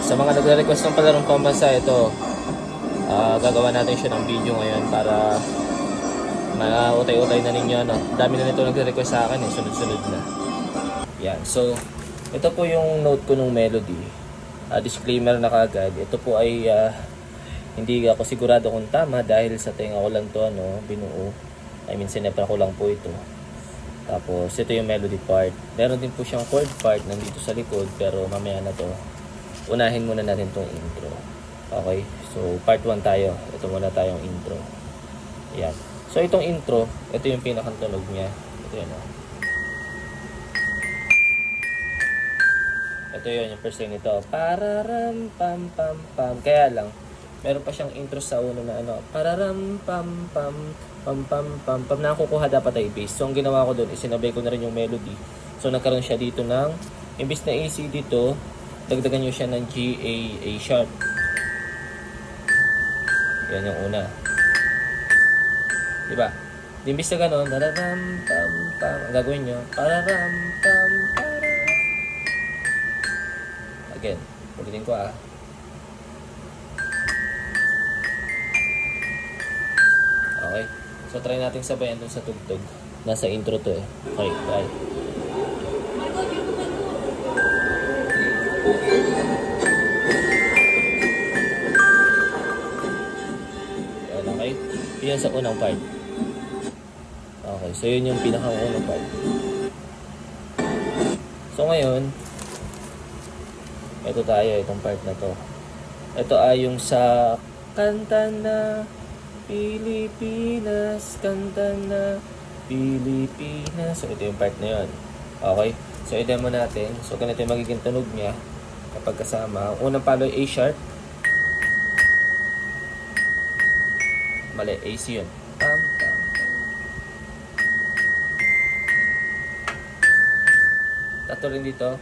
Sa mga nagre-request ng palarong pambansa, ito, gagawa natin siya ng video ngayon para mautay-utay na ninyo. No? Dami na nito nagre-request sa akin, sunod-sunod na. Yan, so, ito po yung note ko ng melody. Disclaimer na kagad, ito po ay hindi ako sigurado kung tama dahil sa tenga ko lang to binuo. I mean, sinepra ko lang po ito. Tapos, ito yung melody part. Meron din po siyang chord part nandito sa likod, pero mamaya na to. Unahin muna natin tong intro. Okay? So, part 1 tayo. Ito muna tayong intro. Ayan. So, itong intro, ito yung pinakatunog niya. Ito yun, Ito yun, yung first line nito. Pararam, pam, pam, pam. Kaya lang, meron pa siyang intro sa uno na pararam, pam, pam, pam, pam, pam, pam. Nakukuha dapat ay bass. So, ang ginawa ko doon, isinabay ko na rin yung melody. So, nagkaroon siya dito ng, imbis na AC dito, dagdagan nyo siya ng G, A sharp. Yan yung una. Diba? Imbis na gano'n, pararam, pam, pam. Ang gagawin nyo, pararam, pam, pararam. Again, ulitin ko Okay. So, try natin sabayan dun sa tugtog. Nasa intro to Okay, try. Yan, okay. Yan sa unang part. Okay, so yun yung pinaka-unang part. So, ngayon, ito tayo, itong part na to. Ito ay yung sa kanta na Pilipinas, kanta na Pilipinas. So, ito yung part na yun. Okay? So, i-demo natin. So, ganito yung magiging tunog niya kapag kasama. Ang unang palo ay A sharp. Mali, AC yun. Pam, pam. Tato rin dito.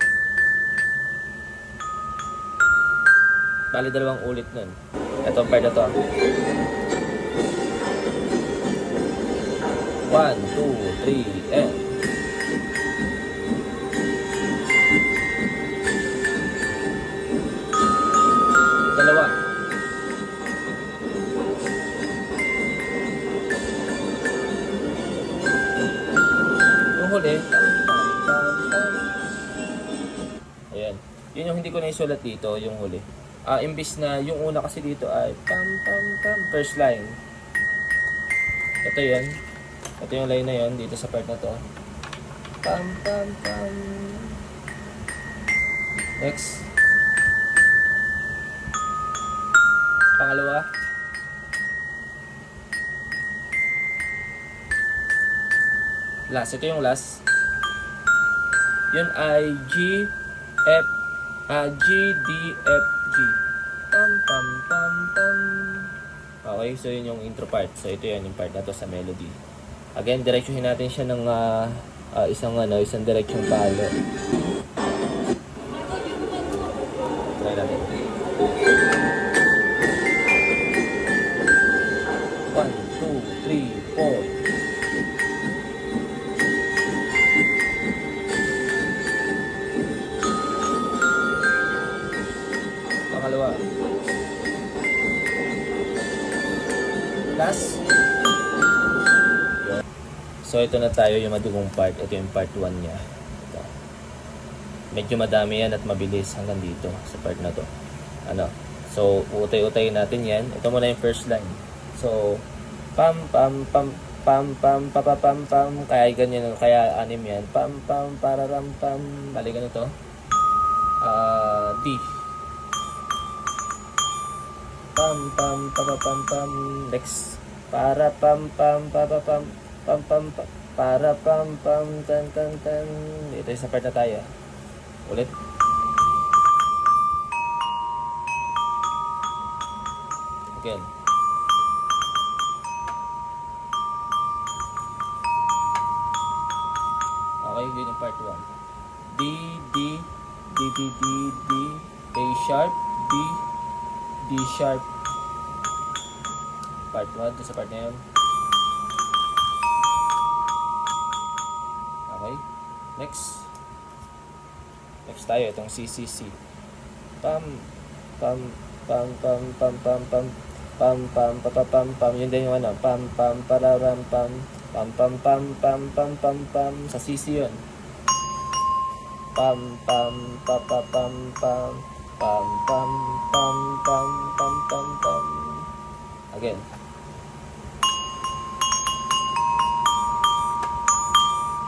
Bali, dalawang ulit nun. Ito ang part na to. 1, 2, 3, and dalawa. Yung huli, ayan. Yun yung hindi ko naisulat dito, yung huli. Imbis na yung una kasi dito ay pam pam pam, first line. Ito yan. Ito yung line na yon dito sa part na to. Pam pam pam. Next. Pangalawa. Last. Ito yung last. Yun ay G, F, G, D, F, G. Pam pam pam pam. Okay, so yun yung intro part. So ito yan yung part na to sa melody. Again, direksyohin natin siya ng isang direksyong palo. Try natin. 1, 2, 3, 4. Pangalawa. Last. So, ito na tayo yung madugong part. Ito yung part 1 niya. Ito. Medyo madami yan at mabilis hanggang dito sa part na to. So, utay-utay natin yan. Ito muna yung first line. So, pam, pam, pam, pam, pam, pam, pam. Kaya ganyan, kaya anim yan. Pam, pam, pararam, pam. Bali ganito. D. Pam, pam, pam, pam. Next. Para, pam, pam, pam, pam. Pam pam pam para pam pam tan tan tan. Ito yung sa part na tayo. Ulit. Again. Okay, yun yung part 1. D, D, D, D, D, D, A sharp, D, D sharp. Part 1, ito sa part na yun. Okay. Next. Next tayo, itong CCC. Pam, pam, pam, pam, pam, pam, pam, pam, pam, pa, pa, pam, pam, yun din yung ano, pam, pam, pararam, pam, pam, pam, pam, pam, pam, pam, pam, sa sisi yun. Pam, pam, pa, pa, pam, pam, pam, pam, pam, pam, pam, pam, pam. Again.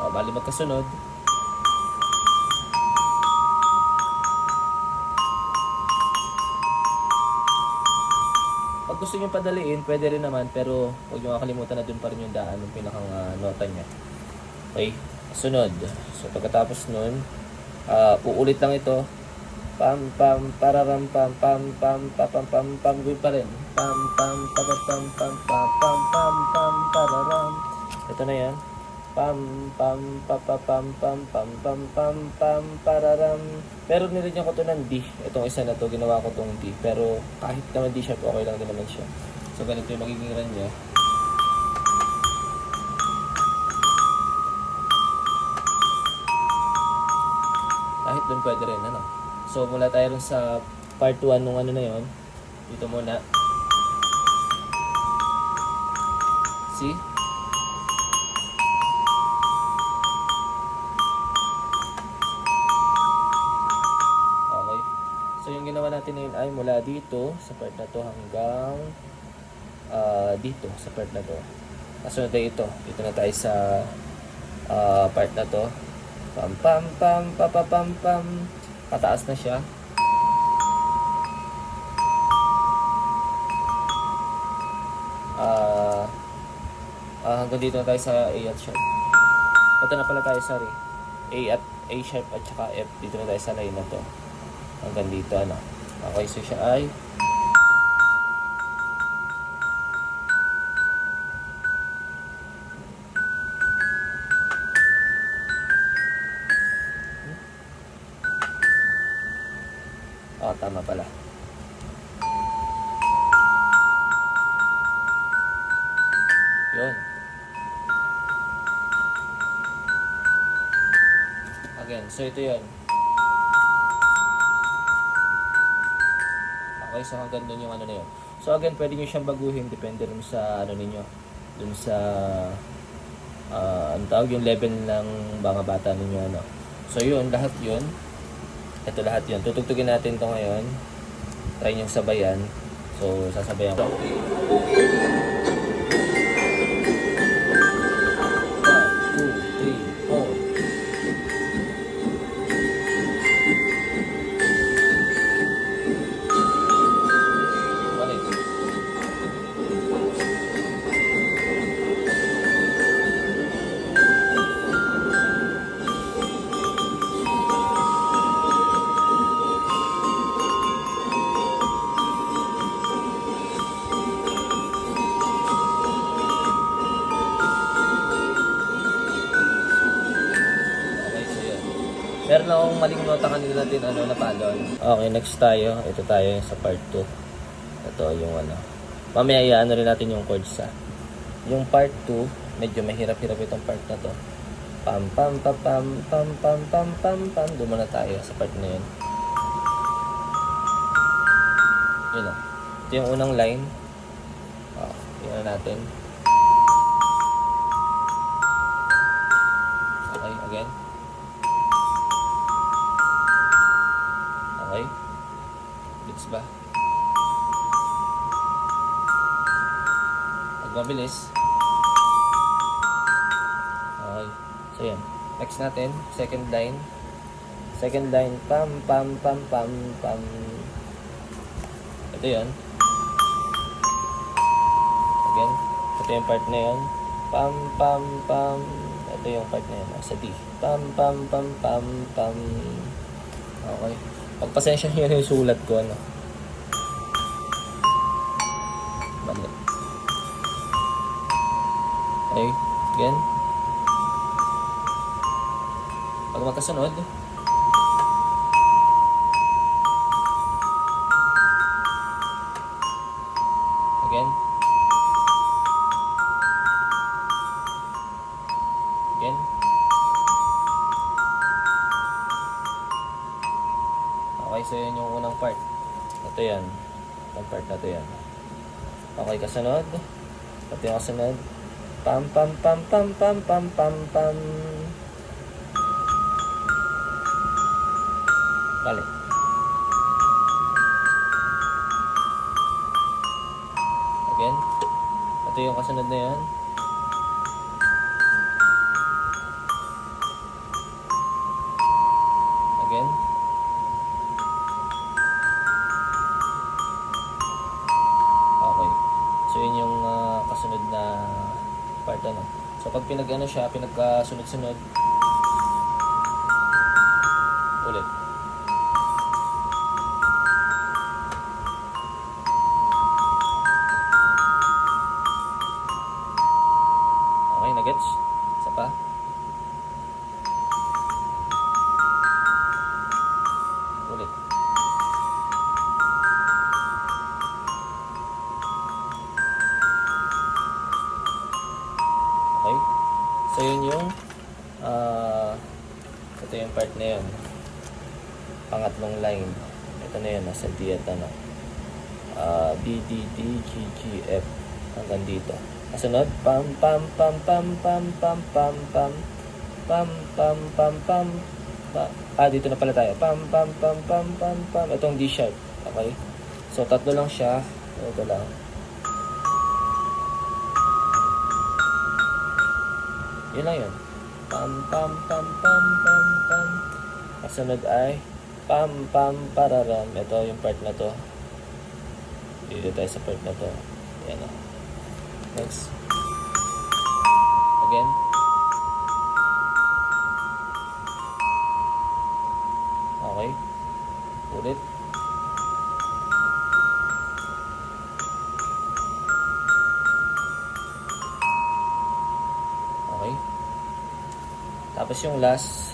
O, bali magkasunod. Pag gusto nyo padaliin, pwede rin naman, pero huwag nyo kakalimutan na dun pa rin yung daan, yung pinakang nota nya. Okay, sunod. So pagkatapos nun, uulit lang ito. Pam pam pararam pam pam pam pam pam pam gawin pa rin. Pam pam pam pam pam pam pam pam pam pararam. Ito na yan. Pam pam pam pam pam pam pam pam pam pararam. Pero nilagyan ko to ng D. Itong isa na to, ginawa ko tong D. Pero kahit naman D sharp, okay lang din naman siya. So ganito yung magiging run niya. Kahit doon pwede rin, ano. So mula tayo rin sa part 1 nung ano na yon. Dito muna. See? Okay. So yung ginawa natin ngayon ay mula dito sa part na to hanggang dito sa part na to. Kasunod tayo ito. Dito na tayo sa part na to. Pam pam pam pam pam pam. Pataas na siya. Hanggang dito na tayo sa A at sharp. Ito na pala tayo, sorry. A sharp at saka F. Dito na tayo sa line na to. Hanggang dito, ano. Okay, so siya ay tama pala. Yun. Again, so ito yun. Okay, so hanggang dun yung ano na yun. So again, pwede nyo siyang baguhin. Depende rin sa ano ninyo. Dun sa ang tawag yung level ng mga bata ninyo, ano. So yun, lahat yun. Ito lahat yun. Tutugtugin natin to ngayon. Try nyo sabayan. So, sasabayan ko. 1, 2, 3, 4. Balik. Meron akong maling nota kanina natin, napalon. Okay, next tayo. Ito tayo sa part 2. Ito yung mamaya iano rin natin yung chords sa. Yung part 2, medyo mahirap-hirap itong part na to. Pam pam pam pam pam pam pam pam pam. Doon muna tayo sa part na yun. Yun o. Ito yung unang line. Yun natin. Okay, again. Okay? Gets ba? Pag mabilis. Okay. So yan. Next natin, second line. Second line, pam pam pam pam pam. Ito yun. Again. Ito yung part na yun. Pam pam pam. Ito yung part na yun. Sa D. Pam pam pam pam pam. Okay. Pagpasensya nyo yung sulat ko, Mali. Okay. Again. Pag magkasunod. Again. Again. Okay, so yun yung unang part. Ito yan. Itong part na to yan. Okay, kasunod. Ito yung kasunod. Pam pam pam pam pam pam pam pam. Balik. Again. Ito yung kasunod na yan. Again. Okay. So yun yung kasunod na part ano. So pag pinag-ano siya, pinagkasunod-sunod ulit. Okay, na-gets? Isa pa. Ulit. Okay. So yun yung ito yung part na yun. Pangatlong line. Ito na yun, nasa D at ano. B, D, D, G, G, F. Hanggang dito. Kasunod, pam, pam, pam, pam, pam, pam, pam, pam, pam, pam, pam, pam, dito na pala tayo. Pam, pam, pam, pam, pam, pam. Itong D sharp. Okay? So, tatlo lang siya. Ito lang. Yun lang yun. Pam, pam, pam, pam, pam, pam. Kasunod ay pam, pam, pararam. Ito yung part na to. Dito tayo sa part na to. Yan o. Next. Again. Okay. Ulit. Okay. Tapos yung last.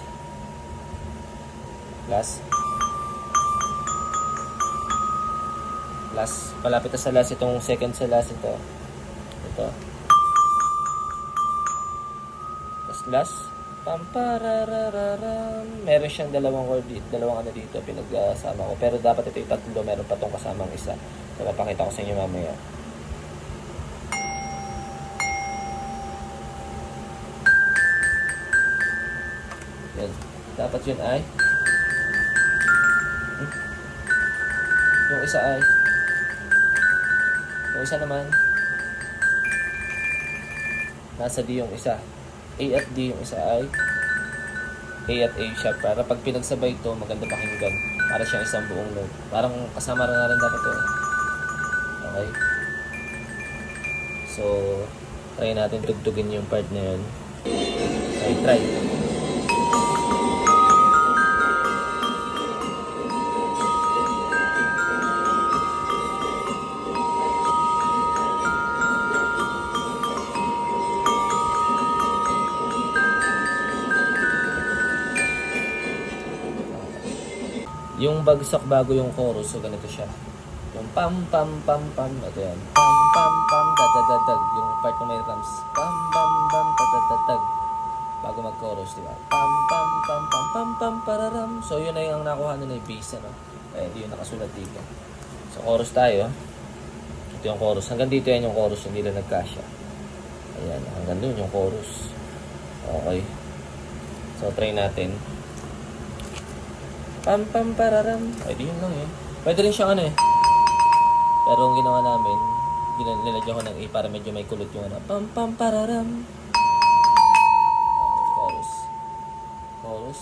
Palapit na sa last. Itong second sa last ito. Ito. Tapos last. Pamparararam. Meron siyang dalawang word dito. Dalawang ano dito. Pinagsama ko. Pero dapat ito yung tatlo. Meron pa itong kasamang isa. So, papakita ko sa inyo mamaya. Yan. Dapat yun ay yung isa ay yung isa naman nasa D yung isa. A at D yung isa ay A at A sharp. Para pag pinagsabay ito, maganda pakinggan. Para siyang isang buong note. Parang kasama na rin dapat ito. Okay. So, try natin tugtugin yung part na yun. Okay, try. Yung bagsak bago yung chorus, so ganito siya. Yung pam pam pam pam, ito yan. Pam pam pam dadadadag, yung part na may drums. Pam pam pam dadadadag. Bago mag-chorus, di ba? Pam pam pam pam pam pam pararam. So yun na yung nakuha na yung bass, ano. Kaya hindi yung nakasulat dito. So chorus tayo. Ito yung chorus. Hanggang dito yan yung chorus, hindi lang nagkasya. Ayan, hanggang doon yung chorus. Okay. So try natin. Pam pam pararam. Ay, di yun lang yun. Pwede rin siyang ano eh. Pero ang ginawa namin, nilagyan ko ng A para medyo may kulot yung ano. Pam pam pararam. Okay, chorus. Chorus.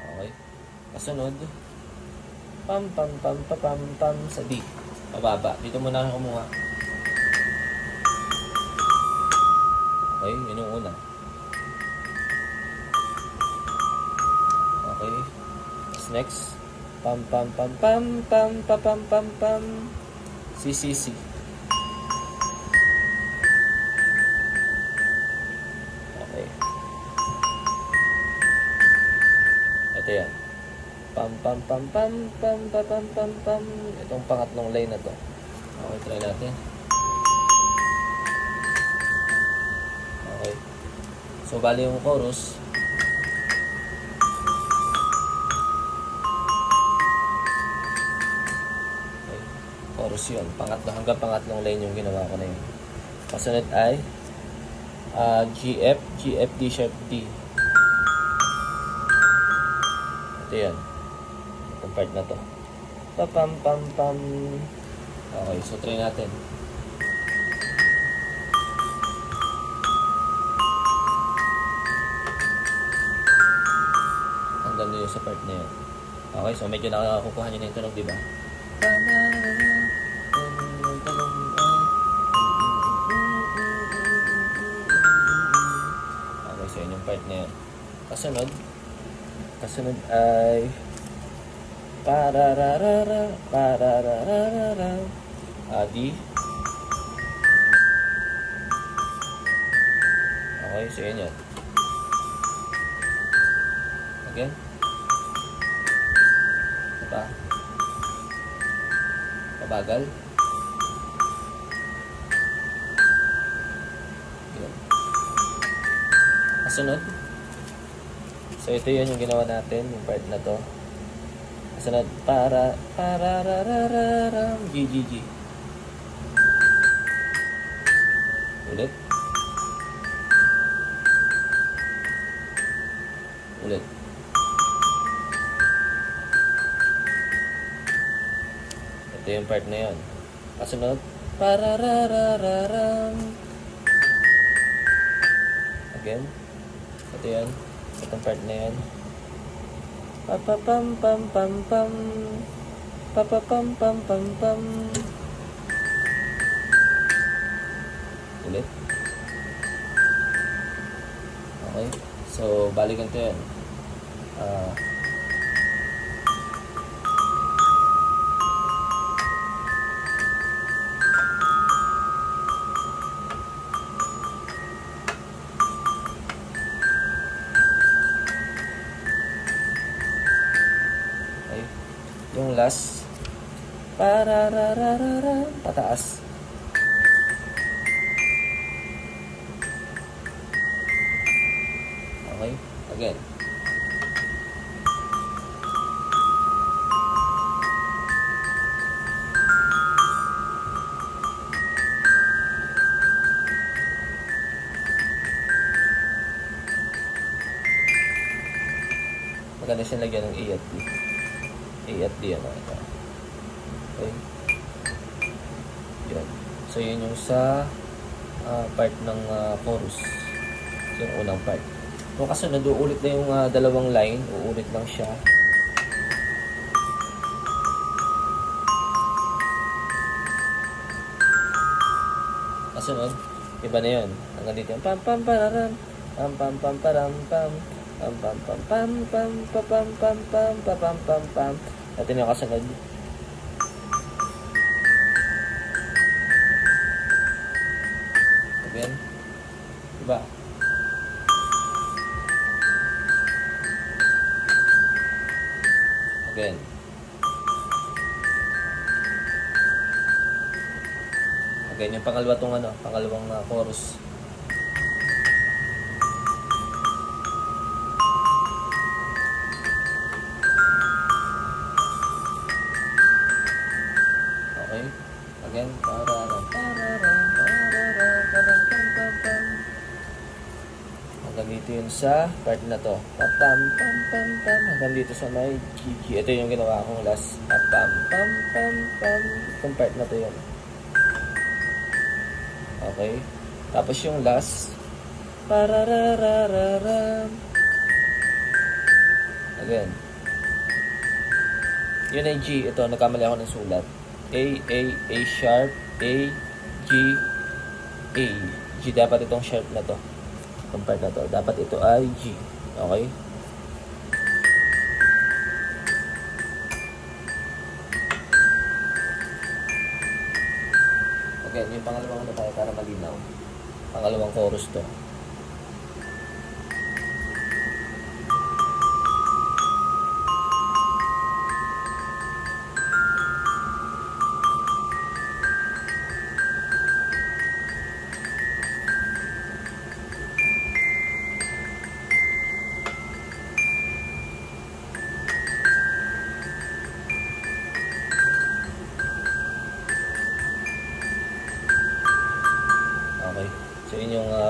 Okay. Kasunod. Pam pam pam pam pam pam sa D. Mababa. Dito muna ako kumuha. Okay, yun yung una. Okay. Next. Pam pam pam pam pam pam pam pam pam. C C C. Okay. Ito yan. Pam pam pam pam pam pam pam pam pam. Itong pangatlong line na to. Okay, try natin. Okay. So bali yung chorus. Tapos yun, hanggang pangatlong line yung ginawa ko na yun. Kasunod ay G, F, G, F, D sharp, D. Ito yan. Itong part na to. Pam, pam, pam. Okay, so try natin. Hanggang doon sa part na yun. Okay, so medyo nakakakukuha nyo na yung tunog, diba? Okay, so yun yung part na yun. Kasunod ay parararara, parararara, D. Okay, so yun yun. Again. Diba? Pabagal. Yun. Kasunod. So ito yun yung ginawa natin, yung part na to. Kasunod, parararararam, G, G, G. Ulit. Ulit. Ito yung part na yun. Kasunod, parararararam. Again. Ito yun. Itong part na yun. Papapam pam pam pam. Papapam pam pam pam. Ulit. Okay. So, balikan ko yun. Okay. Yung last. Pararararara. Pataas. Okay. Again. Maganda siya lagyan ng A at D. A at D, ano ito. Okay. Yun. So, yun yung sa part ng chorus. Yung unang part. Kung kasunod, uulit na yung dalawang line. Uulit lang siya. Kasunod, iba na yun. Hanggang dito yung pam pam pararam. Pam pam pam param pam. Pam pam pam pam pam pam pam pam pam pam pam. At yun yung kasunod. Again. Diba? Again. Again, yung pangalawa tong pangalawang chorus. Okay. Again, pararam, pararam, pararam, pararam, pam, pam, pam. Hanggang dito yun sa part na to. Pam, pam, pam, pam, pam. Hanggang dito sa may G. Ito yung ginawa kong last. Pam, pam, pam, pam, pam. Itong part na to yun. Okay. Tapos yung last. Parararararam. Again. Yun ay G. Ito, nagkamali ako ng sulat. A sharp, A, G, A. G, dapat itong sharp na to. Itong part na to. Dapat ito ay G. Okay? Again, yung pangalawang tayo para malinaw. Pangalawang chorus to.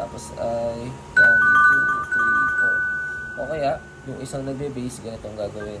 Tapos ay 1, 2, 3, 4. O kaya, yung isang nagbe-bass, ganito ang gagawin.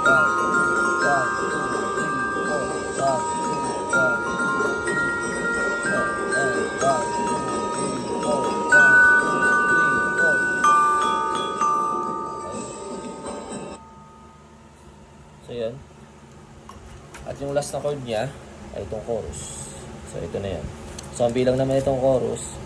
So, yan. At yung last na chord niya ay itong chorus. So, ito na yan. So, ang bilang naman itong chorus,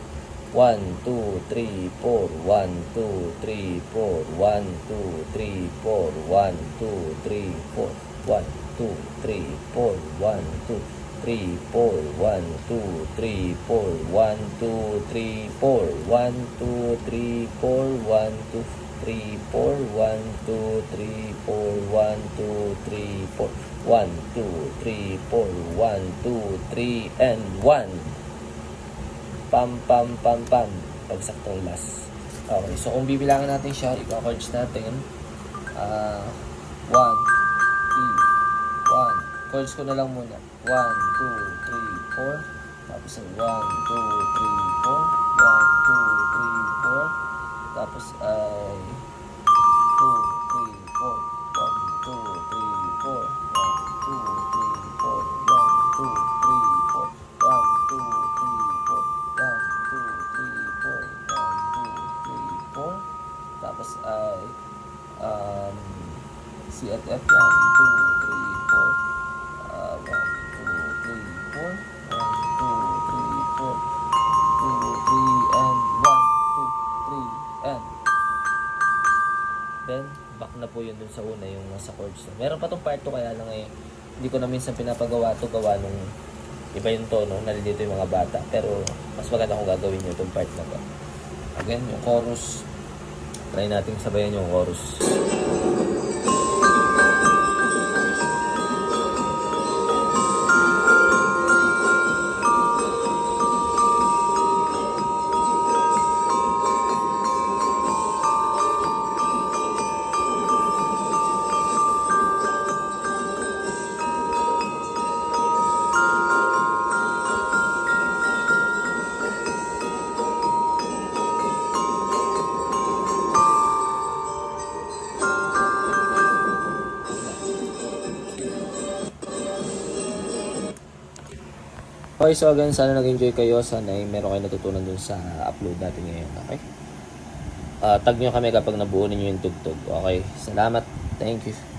1, 2, 3, 4, 1, 2, 3, 4, 1, 2, 3, 4, 1, 2, 3, 4, 1, 2, 3, 4, 1, 2, 3, 4, 1, 2, 3, 4, 1, 2, 3, 4, 1, 2, 3, 4, 1, 2, 3, 4, 1, 2, 3, 4, 1, 2, 3, 4, 1, 2, 3, 4, 1, 2, 3, and 1. Pam, pam, pam, pam. Pagsaktong last. Okay, so kung bibilangin natin siya, ika-chords natin. 1, 2, 1. Chords ko na lang muna. 1, 2, 3, 4. Tapos 1, 2, 3, 4. 1, 2, 3, 4. Tapos ay 2, 3, 4. 1, 2, 3, 4. 1, 2, 3, 4. 1, 2, 3, 4. 1, 2, 3, 4. 1, 2, 3, 4. 1, 2, 3, 4. Tapos ay C at F. 1, 2, 3, 4. 1, 2, 3, 4. 1, 2, 3, and na po yun dun sa una, yung sa chords. Meron pa tong part 2 kaya lang eh, hindi ko na minsan pinapagawa to gawa nung iba yung tono, nalilito yung mga bata. Pero mas maganda kung gagawin nyo itong part na to. Again, yung chorus, try natin sabayan yung chorus. Okay, so again, sana nag-enjoy kayo. Sana ay meron kayo natutunan dun sa upload natin ngayon. Okay? Tag nyo kami kapag nabuo ninyo yung tugtog. Okay? Salamat. Thank you.